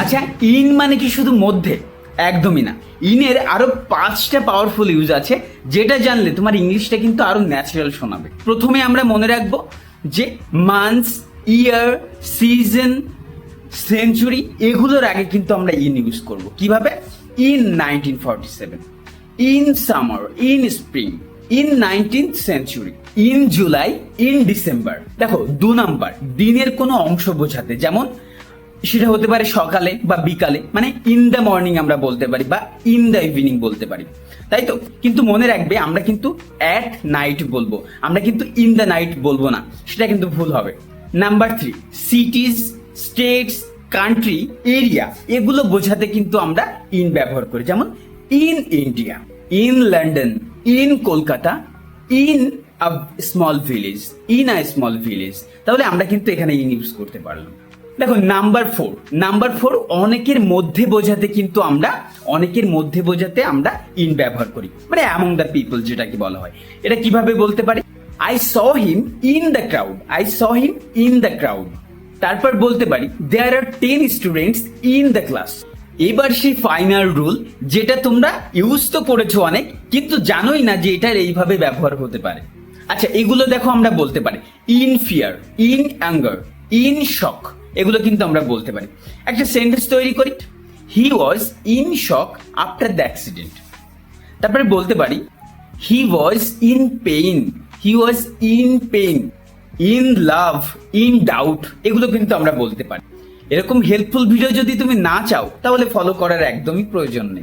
আচ্ছা, ইন মানে কি শুধু মধ্যে? একদমই না। ইনের আরো 5টা পাওয়ারফুল ইউজ আছে, যেটা জানলে তোমার ইংলিশটা কিন্তু আরো ন্যাচারাল শোনাবে। প্রথমে আমরা মনে রাখবো যে মান্থস, ইয়ার, সিজন, সেঞ্চুরি এগুলোর আগে কিন্তু আমরা ইন ইউজ করব। কিভাবে? In 1947, in summer, in spring, in 19th century, in July, in December. দেখো, 2 নাম্বার দিনের কোনো অংশ বোঝাতে, যেমন সেটা হতে পারে সকালে বা বিকালে, মানে ইন দ্য মর্নিং আমরা বলতে পারি বা ইন দ্য ইভিনিং বলতে পারি, তাই তো? কিন্তু মনে রাখবে আমরা কিন্তু অ্যাট নাইট বলবো, আমরা কিন্তু ইন দ্য নাইট বলবো না, সেটা কিন্তু ভুল হবে। নাম্বার 3, সিটিজ, স্টেটস, কান্ট্রি, এরিয়া এগুলো বোঝাতে কিন্তু আমরা ইন ব্যবহার করি, যেমন in India, in London, in Kolkata, in a small village, in a small village. তাহলে আমরা কিন্তু এখানে ইন ইউজ করতে পারলাম। দেখো, নাম্বার ফোর অনেকের মধ্যে বোঝাতে কিন্তু আমরা আমরা ইন ব্যবহার করি, মানে অ্যামং দ্য পিপল যেটাকে বলা হয়। এটা কিভাবে বলতে পারি? I saw him in the crowd, I saw him in the crowd. তারপর বলতে পারি দেয়ার আর 10 স্টুডেন্টস ইন দ্য ক্লাস। এবার সেই ফাইনাল রুল, যেটা তোমরা ইউজ তো করেছো অনেক, কিন্তু জানোই না যে এটার এইভাবে ব্যবহার হতে পারে। আচ্ছা, এগুলো দেখো আমরা বলতে পারি in fear, in anger, in shock, এগুলো কিন্তু আমরা বলতে পারি। একটা সেন্টেন্স তৈরি করি, he was in shock after the accident. তারপরে বলতে পারি he was in pain, he was in pain, in love, in doubt, এগুলো কিন্তু আমরা বলতে পারি। এরকম হেল্পফুল ভিডিও যদি তুমি না চাও, তাহলে ফলো করার একদমই প্রয়োজন নেই।